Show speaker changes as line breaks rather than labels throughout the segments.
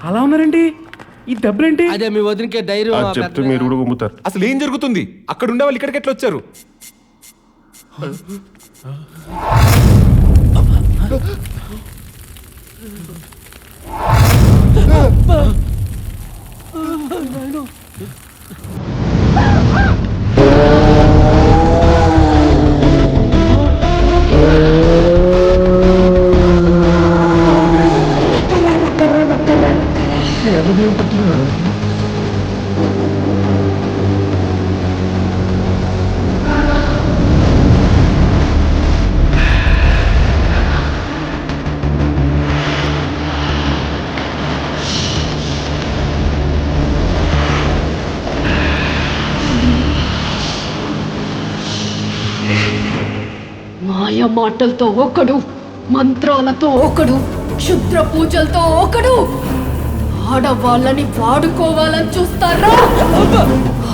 అలా ఉన్నారండి? ఈ డబ్బులేంటి?
అదే మీ వదినకే డైరీ
చెప్తే మీరు కూడా గుమ్ముతారు.
అసలు ఏం జరుగుతుంది? అక్కడ ఉండే వాళ్ళు ఇక్కడికి ఎట్లా వచ్చారు?
మాయ మాటలతో ఒకడు, మంత్రాలతో ఒకడు, క్షుద్ర పూజలతో ఒకడు. ఆడవాళ్ళని వాడుకోవాలని చూస్తారా?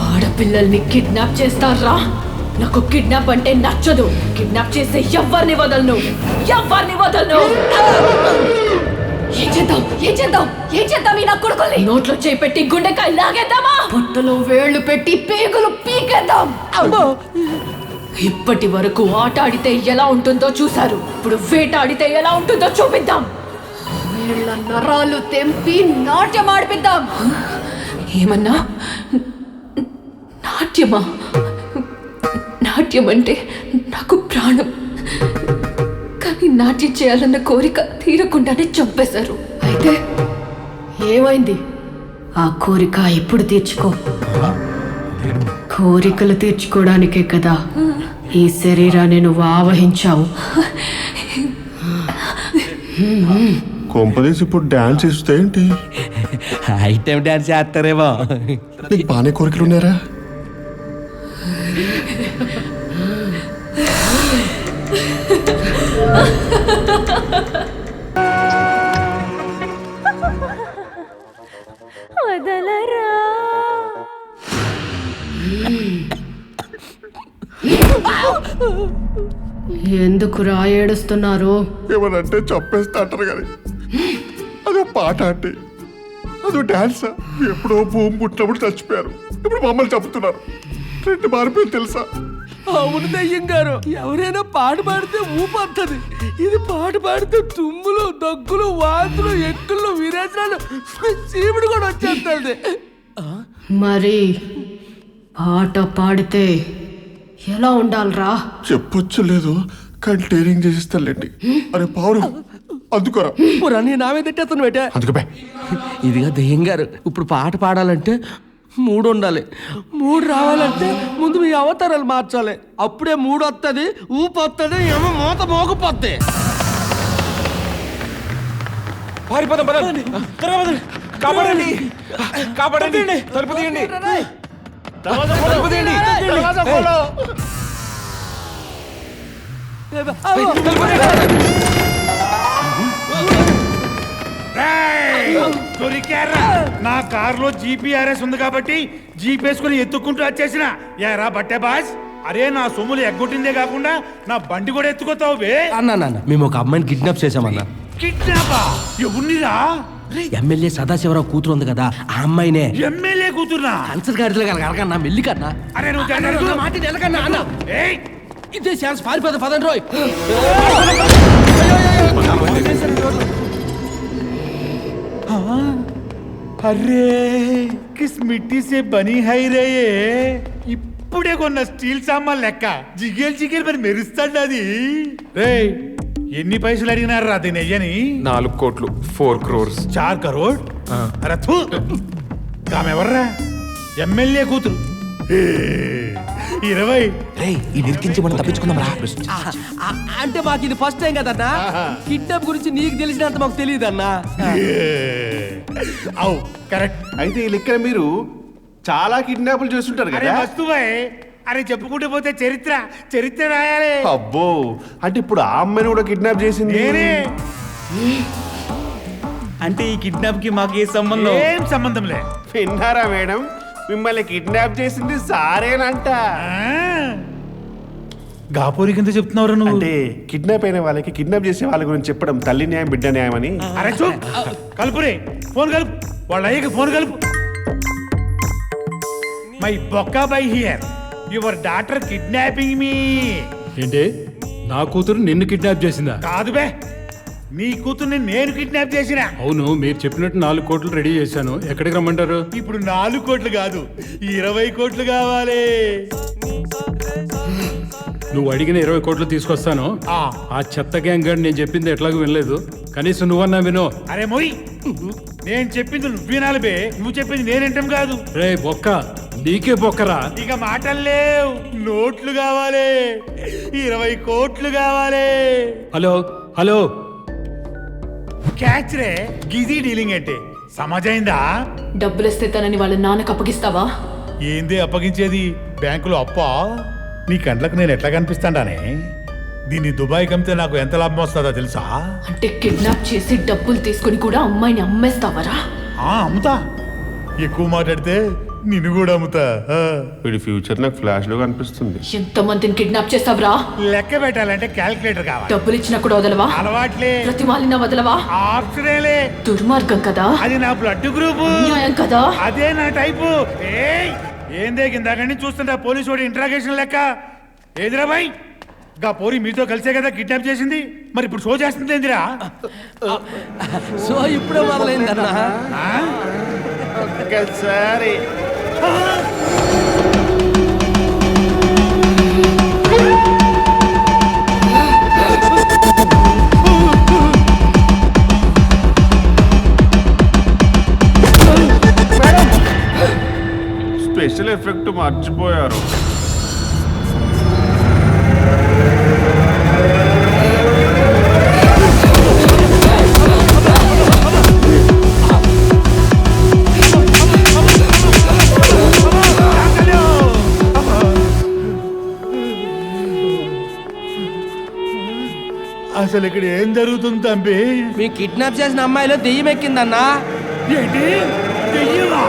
ఆడపిల్లల్ని కిడ్నాప్ చేస్తారా? నాకు కిడ్నాప్ అంటే నచ్చదు. కిడ్నాప్ చేసే ఎవరిని వదలను. ఏం చేద్దాం ఈ నా కొడుకుల్ని? నోట్లో చేయి పెట్టి గుండెకాయ లాగేద్దామా? పొట్టలో వేళ్లు పెట్టి పేగులు పీకేద్దాం. ఇప్పటి వరకు ఆట ఆడితే ఎలా ఉంటుందో చూశారు. ఇప్పుడు వేటాడితే ఎలా ఉంటుందో చూపిద్దాం. వీళ్ళ నరాలు తెంపి నాట్యం ఆడిపిద్దాం. ఏమన్నా? నాట్యమా? నాట్యం అంటే నాకు ప్రాణం. కానీ నాట్యం చేయాలన్న కోరిక తీరకుండానే చంపేశారు. అయితే ఏమైంది? ఆ కోరిక ఇప్పుడు తీర్చుకో. కోరికలు తీర్చుకోవడానికే కదా ఈ శరీరాన్ని నువ్వు ఆవహించావు.
కొంపదీసి ఇప్పుడు డాన్స్ ఇస్తే ఏంటి?
ఐటమ్ డాన్స్ చేస్తారేమో.
నీకు బాగానే కోరికలు ఉన్నారా?
వదలరా.
ఎందుకురా ఏడుస్తున్నారు?
ఏమనంటే చంపేస్తా అంటారు కానీ అదో పాట అంటే అదో డాన్స్. ఎప్పుడో భూమి పుట్టినప్పుడు చచ్చిపోయారు, ఇప్పుడు మమ్మల్ని చంపుతున్నారు. రెండు మారిపోయింది తెలుసా?
అవును దయ్యం గారు, ఎవరైనా పాట పాడితే ఊపొస్తుంది. ఇది పాట పాడితే తుమ్ములు, దగ్గులు, వాంతులు, ఎక్కులు, విరేచనాలు, చీముడు కూడా వచ్చేస్తుంది.
మరి పాట పాడితే ఎలా ఉండాలరా?
చెప్పొచ్చు లేదు కానీ ట్రైనింగ్ చేసిస్తానులేండి. అరే పావురు అందుకోరా.
నేను నామే తిట్టేస్తాను బేట.
అందుకోపే.
ఇదిగా దయ్యం గారు, ఇప్పుడు పాట పాడాలంటే 3 ఉండాలి. 3 రావాలంటే ముందు మీ అవతారాలు మార్చాలి. అప్పుడే 3 వస్తుంది, ఊపు వస్తుంది, ఏమో మూత మోకపోద్ది.
పారిపోదాం పదండి. కాపాడండి, కాపాడండి. తలుపు తీయండి. తలుపు తీయండి.
దొరికారా? నా కారులో జీపీఆర్ఎస్ ఉంది కాబట్టి జీపేసుకుని ఎత్తుక్కుంటూ వచ్చేసిన. యారా బట్టే బాస్, అరే నా సొమ్ములు ఎగ్గొట్టిందే కాకుండా నా బండి కూడా ఎత్తుకొతావు బే.
అన్నా మేము ఒక అమ్మాయిని కిడ్నాప్ చేసామన్నా.
కిడ్నాపా? ఎవరినిరా?
ఎమ్మెల్యే సదాశివరావు కూతురు ఉంది కదా, ఆ అమ్మాయినే.
ఎమ్మెల్యే కూతురునా?
కన్సర్ గారిలో కలగన్నా మెల్లి కన్నా.
అరే నువ్వు
మాట నెలకన్నా అన్న.
ఏయ్,
ఇదే ఛాన్స్ పారిపోతా పదండి రోయ్.
అరే కిస్ మిట్టి సే బనీ హై రే. ఇప్పుడే కొన్న స్టీల్ సామాన్ లెక్క జిగేల్ మరి మెరుస్తాడు అది. రే ఎన్ని పైసలు అడిగినారు దీని అయ్యని?
4 కోట్లు, 4 crores.
4 crore? అరే థూ, కామెవర్రా? ఎమ్మెల్యే కూతురు. 20.
ఈ నిరికించి మనం తప్పించుకుందాం రా.
అంటే మాకు ఇది ఫస్ట్ టైం కదన్నా. కిడ్నాప్ గురించి నీకు తెలిసినంత మాకు తెలియదు అన్నా.
అవు కరెక్ట్.
అయితే ఈ లెక్కన మీరు చాలా కిడ్నాపులు చేస్తుంటారు
అరే
కదా?
వస్తువే. అరే చెప్పుకుంటూ పోతే చరిత్ర రాయాలి.
అబ్బో, అంటే ఇప్పుడు ఆ అమ్మాయిని కూడా కిడ్నాప్ చేసింది
నేనే.
అంటే ఈ కిడ్నాప్ కి మాకు ఏ సంబంధం?
ఏం సంబంధం లే.
విన్నారా మేడం, మిమ్మల్ని కిడ్నాప్ చేసింది సారేనంట.
గాపూరి కింద చెప్తున్నావురా నువ్వు
అంటే కిడ్నాప్ అయిన వాళ్ళకి కిడ్నాప్ చేసే వాళ్ళ గురించి చెప్పడం తల్లి న్యాయం బిడ్డ న్యాయం అని.
అరే చూప్ కలుపురే ఫోన్ కలుపు వాళ్ళ అయ్యకి ఫోన్ కలుపు మై బొక్క బై హియర్ యువర్ డాటర్ కిడ్నాపింగ్ మీ
ఏంటి నా కూతురు నిన్ను కిడ్నాప్ చేసిందా?
కాదు బే నీ కూతుర్ని నేను కిడ్నాప్ చేసిన.
అవును, మీరు చెప్పినట్టు 4 కోట్లు రెడీ చేశాను. ఎక్కడికి రమ్మంటారు?
ఇప్పుడు 4 కోట్లు కాదు 20 కోట్లు కావాలి.
నువ్వు అడిగిన 20 కోట్లు తీసుకొస్తాను. ఆ చెత్త గ్యాంగ్ గారు నేను చెప్పింది ఎట్లాగూ వినలేదు. కనీసం నువ్వన్నా వినో.
అరే మొయ్ నేను చెప్పింది నువ్వు వినాలి బే, నువ్వు చెప్పింది నేనేంటం కాదు.
రే బొక్క, నీకే బొక్కరా.
ఇక మాటలు లేవు, నోట్లు కావాలి, 20 కోట్లు కావాలి.
హలో హలో,
క్యాచ్ రే గిజీ డీలింగ్ అంటే సమాజైందా?
డబ్బులు ఇస్తే తనని వాళ్ళ నాన్నకు అప్పగిస్తావా?
ఏంది అప్పగించేది? బ్యాంకులో అప్ప? నీ కండ్లకు నేను ఎట్లా కనిపిస్తాడానే? దీన్ని దుబాయ్ కమ్మితే నాకు ఎంత లాభం వస్తుందో తెలుసా?
అంటే కిడ్నాప్ చేసి డబ్బులు తీసుకుని కూడా అమ్మాయిని అమ్మేస్తావరా?
అమ్ముతా, ఎక్కువ మాట్లాడితే నిన్ను కూడా అమ్ముతా.
వీడి ఫ్యూచర్ నాకు ఫ్లాష్ లో కనిపిస్తుంది.
ఎంతమందిని కిడ్నాప్ చేస్తావరా?
లెక్క పెట్టాలంటే క్యాల్కులేటర్ కావాలి.
డబ్బులు ఇచ్చినా కూడా వదలవా?
అలవాట్లే,
ప్రతి వాళ్ళని వదలవా?
ఆప్షనేలే.
దుర్మార్గం కదా,
అది నా బ్లడ్ గ్రూపు,
అన్యాయం కదా.
అదే నా టైపు. ఏయ్ ఏందే కిందాకండి చూస్తుంటా పోలీసు వాడి ఇంట్రాగేషన్ లెక్క. ఏదిరా బాయ్, గా పోరి మీతో కలిసే కదా కిడ్నాప్ చేసింది, మరి ఇప్పుడు షో చేస్తుంది ఏందిరా?
సో ఇప్పుడే మొదలైందన్నా.
సరే స్పెషల్ ఎఫెక్ట్ మర్చిపోయారు.
అసలు ఇక్కడ ఏం జరుగుతుంది తంబి?
మీ కిడ్నాప్ చేసిన అమ్మాయిలో దెయ్యం ఎక్కిందన్నా.
ఏంటి దెయ్యమా?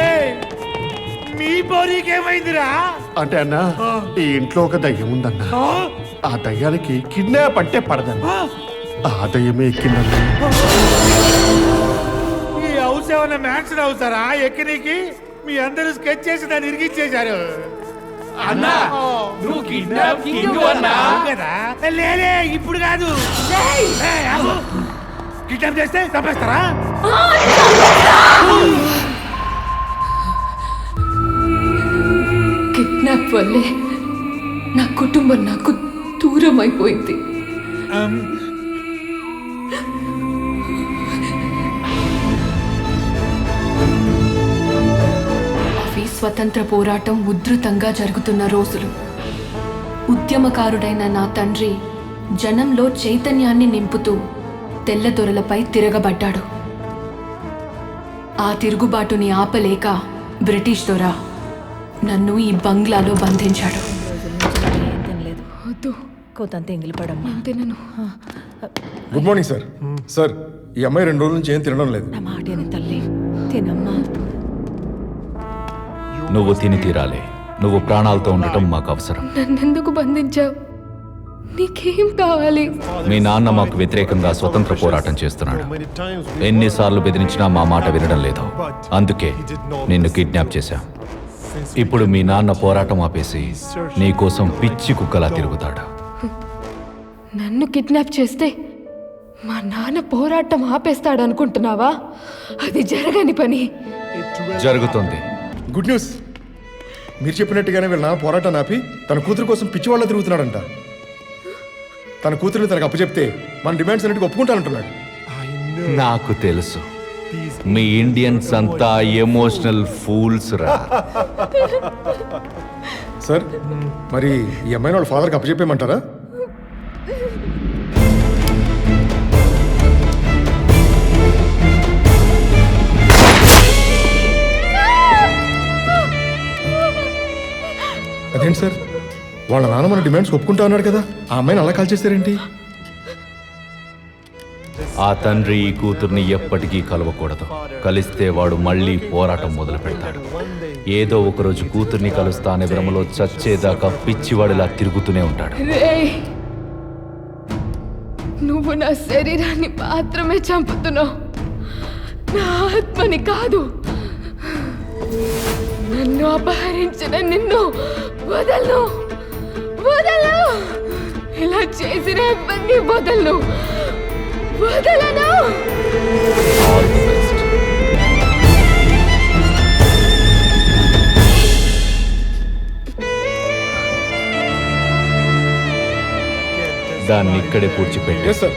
ఏయ్, మీ పోరీకేమైందిరా?
అంటే అన్న ఈ ఇంట్లో ఒక దయ్యం ఉందన్న. ఆ దయ్యానికి కిడ్నాప్ అంటే పడదన్న. ఆ దయ్యమే ఎక్కిందన్న.
ఈ హౌస్ ఏమన్నా మ్యాన్షన్ హౌసారా ఎక్కనికి? మీ అందరూ స్కెచ్ చేసి దాన్ని ఇరిగిచ్చేశారు.
అన్నా నువ్వు కిడ్నాప్ అన్నా.
కదా లేలే, ఇప్పుడు కాదు. కిడ్నాప్ చేస్తే తప్పేస్తారా?
కిడ్నాప్ వల్లే నా కుటుంబం నాకు దూరం అయిపోయింది. అవి స్వతంత్ర పోరాటం ఉధృతంగా జరుగుతున్న రోజులు. ఉద్యమకారుడైన నా తండ్రి జనంలో చైతన్యాన్ని నింపుతూ తెల్లదొరలపై తిరగబడ్డాడు. ఆ తిరుగుబాటుని ఆపలేక బ్రిటిష్ దొర నన్ను ఈ బంగ్లాలో బంధించాడు.
Good morning sir. సార్, ఈ అమ్మాయి 2 రోజుల నుంచి ఏం తినడం లేదు.
నువ్వు తిని తీరాలి. నువ్వు ప్రాణాలతో ఉండటం మాకు అవసరం.
నన్నెందుకు బంధించావు? నీకేం కావాలి?
మీ నాన్న మాకు వ్యతిరేకంగా స్వతంత్ర పోరాటం చేస్తున్నాడు. ఎన్నిసార్లు బెదిరించినా మా మాట వినడం లేదు. అందుకే నిన్ను కిడ్నాప్ చేశాం. ఇప్పుడు మీ నాన్న పోరాటం ఆపేసి నీ కోసం పిచ్చి కుక్కలా తిరుగుతాడు.
నన్ను కిడ్నాప్ చేస్తే మా నాన్న పోరాటం ఆపేస్తాడు అనుకుంటున్నావా? అది జరగని పని.
జరుగుతుంది.
Good news. మీరు చెప్పినట్టుగానే వీళ్ళ నాన్న పోరాటాన్ని ఆపి తన కూతురు కోసం పిచ్చివాళ్ళ తిరుగుతున్నాడంట. తన కూతురిని తనకు అప్పచెప్తే మన డిమాండ్స్ అన్నిటికీ ఒప్పుకుంటానంటున్నాడు.
నాకు తెలుసు, మీ ఇండియన్స్ అంతా ఎమోషనల్ ఫూల్స్ రా.
సార్, మరి ఈ అమ్మాయిని వాళ్ళ ఫాదర్కి అప్పచెప్పేయమంటారా? అదేంటి సార్, వాళ్ళ నాన్న మన డిమాండ్స్ ఒప్పుకుంటా అన్నాడు కదా, ఆ అమ్మాయిని అలా కాల్ చేస్తారేంటి?
ఆ తండ్రి ఈ కూతుర్ని ఎప్పటికీ కలవకూడదు. కలిస్తే వాడు మళ్ళీ పోరాటం మొదలు పెడతాడు. ఏదో ఒకరోజు కూతుర్ని కలుస్తా అనే భ్రమలో చచ్చేదాకా పిచ్చివాడిలా తిరుగుతూనే ఉంటాడు.
రేయ్, నువ్వు నా శరీరాన్ని మాత్రమే చంపుతున్నావు, నా ఆత్మని కాదు. నన్ను అపహరించిన నిన్ను వదలను, వదలను. ఇలా చేసిన ఇవన్నీ వదలను, వదలను.
All the best. దాన్ని ఇక్కడే పూడ్చిపెట్టి
ఎస్ సార్.